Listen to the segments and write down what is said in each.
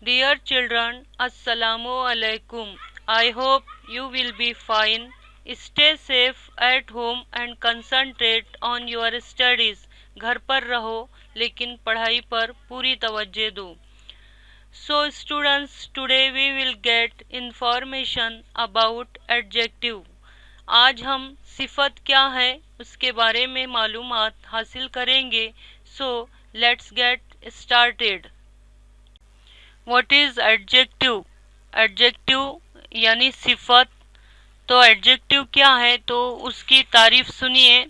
Dear children, Assalamu alaikum. I hope you will be fine. Stay safe at home and concentrate on your studies. घर पर रहो लेकिन पढ़ाई पर पूरी तवज्जो दो. So students, today we will get information about adjective. आज हम सिफत क्या है उसके बारे में मालूमात हासिल करेंगे. So let's get started. What is adjective? Adjective यानी सिफत. तो एडजेक्टिव क्या है तो उसकी तारीफ सुनिए.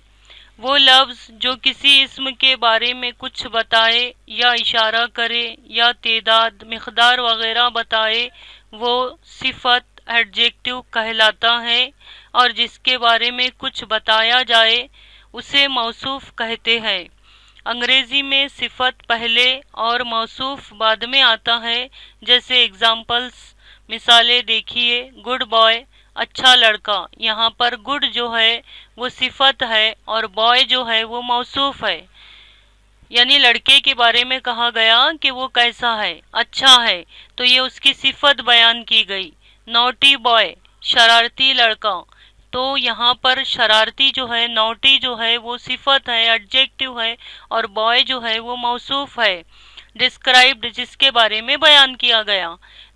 वो लफ्ज़ जो किसी इस्म के बारे में कुछ बताए या इशारा करे या तेदाद मिक़दार वगैरह बताए वो सिफत एडजेक्टिव कहलाता है. और जिसके बारे में कुछ बताया जाए उसे मौसूफ कहते हैं. अंग्रेज़ी में सिफत पहले और मौसूफ बाद में आता है. जैसे एग्जाम्पल्स मिसालें देखिए. गुड बॉय अच्छा लड़का. यहाँ पर गुड जो है वो सिफत है और बॉय जो है वो मौसूफ है. यानी लड़के के बारे में कहा गया कि वो कैसा है, अच्छा है, तो ये उसकी सिफत बयान की गई. नॉटी बॉय शरारती लड़का. तो यहाँ पर शरारती जो है नॉटी जो है वो सिफत है, एडजेक्टिव है, और बॉय जो है वो मौसूफ है. डिस्क्राइब्ड जिसके बारे में बयान किया गया.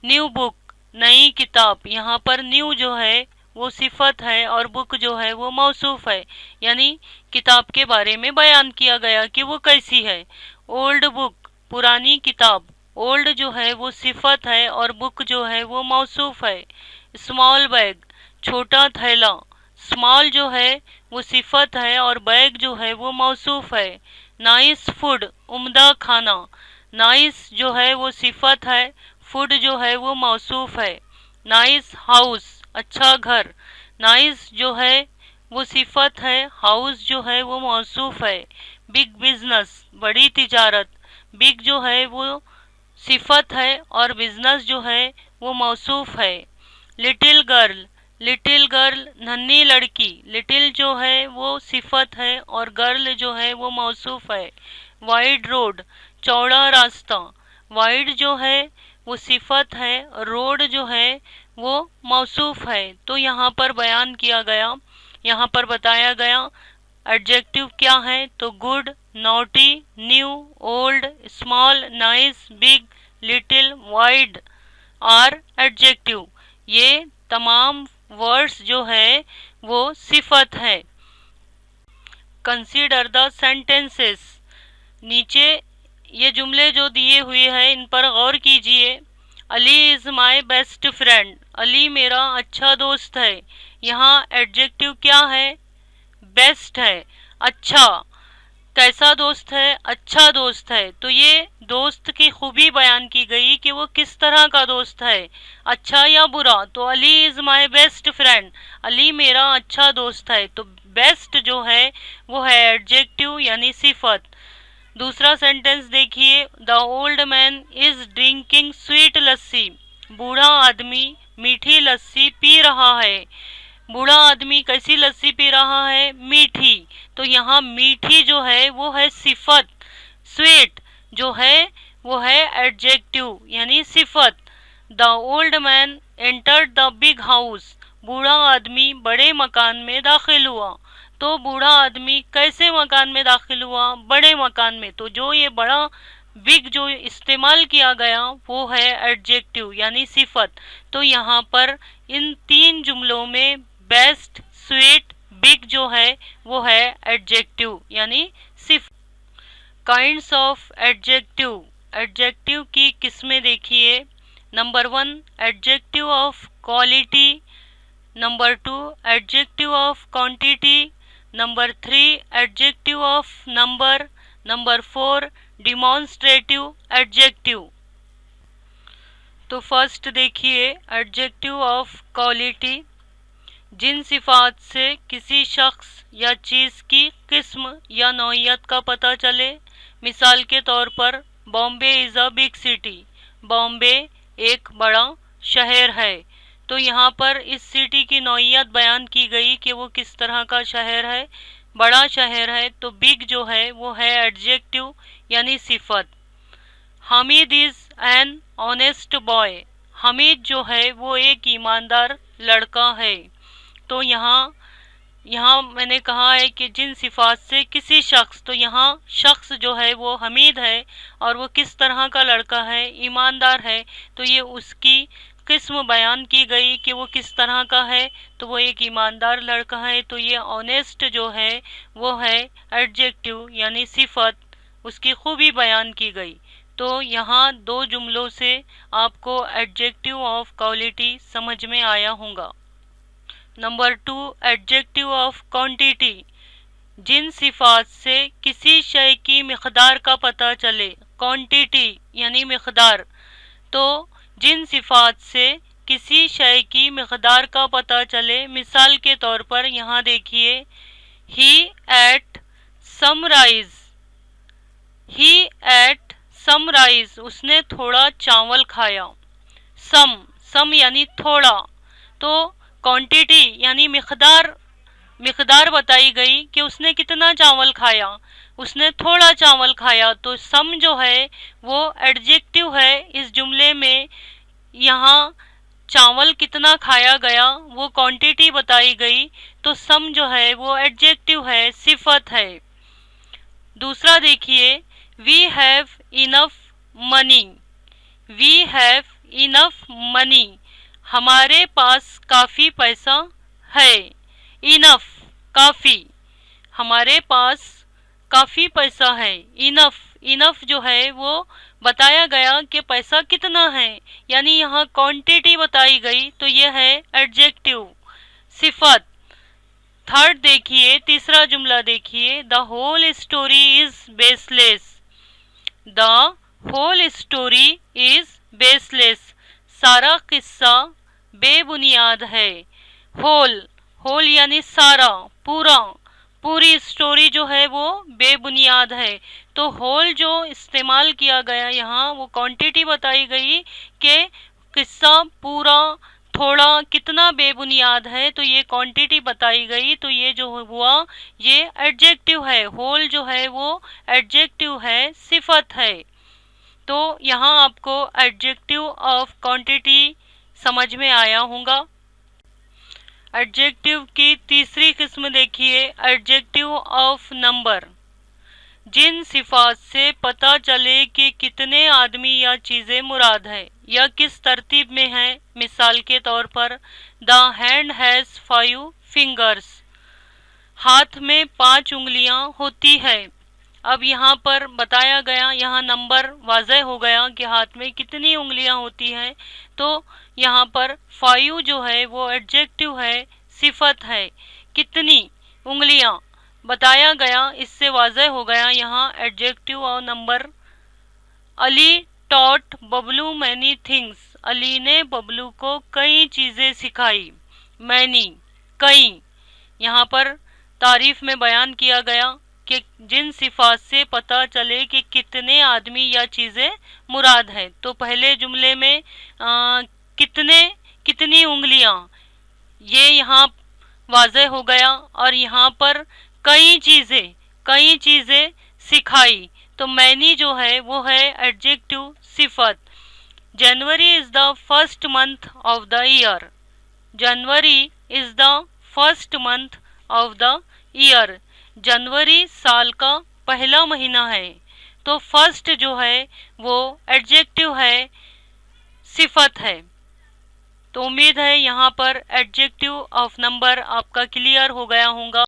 न्यू बुक नई किताब. यहाँ पर न्यू जो है वो सिफत है और बुक जो है वो मौसूफ है. यानी किताब के बारे में बयान किया गया कि वो कैसी है. ओल्ड बुक पुरानी किताब. ओल्ड जो है वो सिफत है और बुक जो है वो मौसूफ है. स्मॉल बैग छोटा थैला. स्मॉल जो है वो सिफत है और बैग जो है वो मौसूफ है. नाइस फूड उम्दा खाना. नाइस जो है वो सिफत है, फूड जो है वो मौसूफ है. नाइस हाउस अच्छा घर. नाइस जो है वो सिफत है, हाउस जो है वो मौसूफ है. बिग बिजनेस बड़ी तिजारत. बिग जो है वो सिफत है और बिजनेस जो है वो मौसूफ है. लिटिल गर्ल लिटिल गर्ल नन्ही लड़की. लिटिल जो है वो सिफत है और गर्ल जो है वो मौसूफ है. वाइड रोड चौड़ा रास्ता. वाइड जो है वो सिफत है, रोड जो है वो मौसूफ है. तो यहाँ पर बयान किया गया, यहाँ पर बताया गया एडजेक्टिव क्या है. तो good, naughty, new, old, small, nice, big, little, wide are adjective. ये तमाम वर्ड्स जो है वो सिफत है. Consider the sentences. नीचे ये जुमले जो दिए हुए हैं इन पर गौर कीजिए. Ali is my best friend. Ali मेरा अच्छा दोस्त है. यहाँ एडजेक्टिव क्या है? बेस्ट है, अच्छा. कैसा दोस्त है? अच्छा दोस्त है. तो ये दोस्त की खूबी बयान की गई कि वो किस तरह का दोस्त है, अच्छा या बुरा. तो Ali is my best friend. Ali मेरा अच्छा दोस्त है. तो बेस्ट जो है वो है एडजेक्टिव यानी सिफत. दूसरा सेंटेंस देखिए. The old man is drinking sweet lassi. बूढ़ा आदमी मीठी लस्सी पी रहा है. बूढ़ा आदमी कैसी लस्सी पी रहा है? मीठी. तो यहाँ मीठी जो है वो है सिफत. स्वीट जो है वो है एडजेक्टिव यानी सिफत. The old man entered the big house. बूढ़ा आदमी बड़े मकान में दाखिल हुआ. तो बूढ़ा आदमी कैसे मकान में दाखिल हुआ? बड़े मकान में. तो जो ये बड़ा बिग जो इस्तेमाल किया गया वो है एडजेक्टिव यानी सिफत. तो यहाँ पर इन तीन जुमलों में बेस्ट, स्वीट, बिग जो है वो है एडजेक्टिव यानी सिफत. Kinds of adjective. एडजेक्टिव की किस्में देखिए. Number 1 adjective of quality. Number 2 adjective of quantity. Number 3 adjective of number. Number 4 demonstrative adjective. तो फर्स्ट देखिए एडजेक्टिव ऑफ क्वालिटी. जिन सिफात से किसी शख्स या चीज़ की किस्म या नौइयत का पता चले. मिसाल के तौर पर Bombay is a big city. Bombay एक बड़ा शहर है. तो यहाँ पर इस सिटी की नौइयत बयान की गई कि वो किस तरह का शहर है, बड़ा शहर है. तो बिग जो है वो है एडजेक्टिव यानी सिफत. Hamid is an honest boy, Hamid जो है वो एक ईमानदार लड़का है। तो यहाँ यहाँ मैंने कहा है कि जिन सिफात से किसी शख्स, तो यहाँ शख्स जो है वो हमीद है और वो किस तरह का लड़का है, ईमानदार है। तो ये उसकी किस्म बयान की गई कि वो किस तरह का है, तो वो एक ईमानदार लड़का है। तो ये ऑनेस्ट जो है वो है एडजेक्टिव यानी सिफत, उसकी खूबी बयान की गई। तो यहाँ दो जुमलों से आपको एडजेक्टिव ऑफ क्वालिटी समझ में आया होगा। नंबर 2, एडजेक्टिव ऑफ क्वांटिटी, जिन सिफात से किसी शय की मिक़दार का पता चले। क्वांटिटी यानी मिक़दार, तो जिन सिफात से किसी शय की मिक़दार का पता चले। मिसाल के तौर पर यहाँ देखिए, he ate some rice, he ate some rice, उसने थोड़ा चावल खाया। सम यानी थोड़ा, तो क्वांटिटी यानी मिक़दार बताई गई कि उसने कितना चावल खाया, उसने थोड़ा चावल खाया। तो सम जो है वो एडजेक्टिव है इस जुमले में। यहाँ चावल कितना खाया गया वो क्वांटिटी बताई गई, तो सम जो है वो एडजेक्टिव है, सिफत है। दूसरा देखिए, we have enough money, we have enough money, हमारे पास काफ़ी पैसा है। इनफ काफ़ी, हमारे पास काफ़ी पैसा है। इनफ जो है वो बताया गया कि पैसा कितना है, यानी यहाँ क्वांटिटी बताई गई, तो ये है एडजेक्टिव, सिफत। थर्ड देखिए, तीसरा जुमला देखिए, the whole story is baseless, the whole story is baseless, सारा किस्सा बेबुनियाद है। होल यानी सारा, पूरी स्टोरी जो है वो बेबुनियाद है। तो होल जो इस्तेमाल किया गया यहाँ वो क्वांटिटी बताई गई कि किस्सा पूरा, थोड़ा, कितना बेबुनियाद है, तो ये क्वांटिटी बताई गई। तो ये जो हुआ ये एडजेक्टिव है, होल जो है वो एडजेक्टिव है, सिफत है। तो यहाँ आपको एडजेक्टिव ऑफ क्वांटिटी समझ में आया होगा। एडजेक्टिव की तीसरी किस्म देखिए, एडजेक्टिव ऑफ नंबर, जिन सिफात से पता चले कि कितने आदमी या चीज़ें मुराद है या किस तरतीब में है। मिसाल के तौर पर, द हैंड हैज़ 5 फिंगर्स, हाथ में 5 उंगलियां होती है। अब यहाँ पर बताया गया, यहाँ नंबर वाज़ह हो गया कि हाथ में कितनी उंगलियां होती हैं। तो यहाँ पर 5 जो है वो एडजेक्टिव है, सिफत है। कितनी उंगलियां बताया गया, इससे वाज़ह हो गया यहाँ एडजेक्टिव और number. Ali taught Bablu many things, Ali ने बबलू को कई चीज़ें सिखाई। मैनी कई, यहाँ पर तारीफ में बयान किया गया कि जिन सिफात से पता चले कि कितने आदमी या चीज़ें मुराद है। तो पहले जुमले में कितनी उंगलियां, ये यहाँ वाज़ह हो गया, और यहाँ पर कई चीज़ें सिखाई। तो मैनी जो है वो है एडजेक्टिव, सिफत। January is the first month of the year, January is the first month of the year, जनवरी साल का पहला महीना है। तो फर्स्ट जो है वो एडजेक्टिव है, सिफत है। तो उम्मीद है यहाँ पर एडजेक्टिव ऑफ नंबर आपका क्लियर हो गया होगा।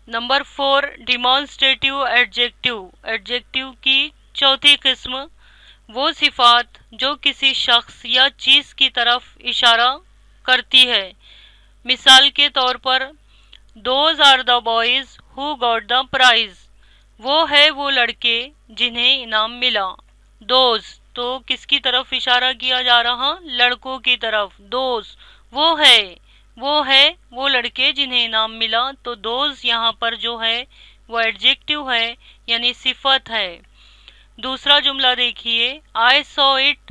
नंबर 4, डिमॉन्स्ट्रेटिव एडजेक्टिव, एडजेक्टिव की चौथी किस्म, वो सिफात जो किसी शख्स या चीज़ की तरफ इशारा करती है। मिसाल के तौर पर, those are the boys who got the prize, वो है वो लड़के जिन्हें इनाम मिला। दोज, तो किसकी तरफ इशारा किया जा रहा, लड़कों की तरफ। दोज वो है वो लड़के जिन्हें इनाम मिला। तो दोज यहाँ पर जो है वो एडजेक्टिव है यानी सिफत है। दूसरा जुमला देखिए, I saw it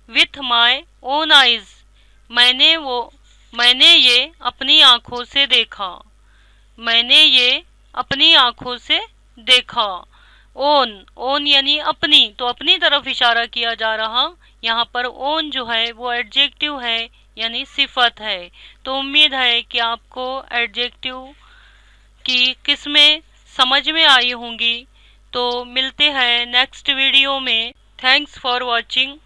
with my own eyes, मैंने ये अपनी आँखों से देखा, मैंने ये अपनी आँखों से देखा। ओन यानी अपनी, तो अपनी तरफ इशारा किया जा रहा, यहाँ पर ओन जो है वो एडजेक्टिव है यानी सिफत है। तो उम्मीद है कि आपको एडजेक्टिव की किस्में समझ में आई होंगी। तो मिलते हैं नेक्स्ट वीडियो में। Thanks for watching.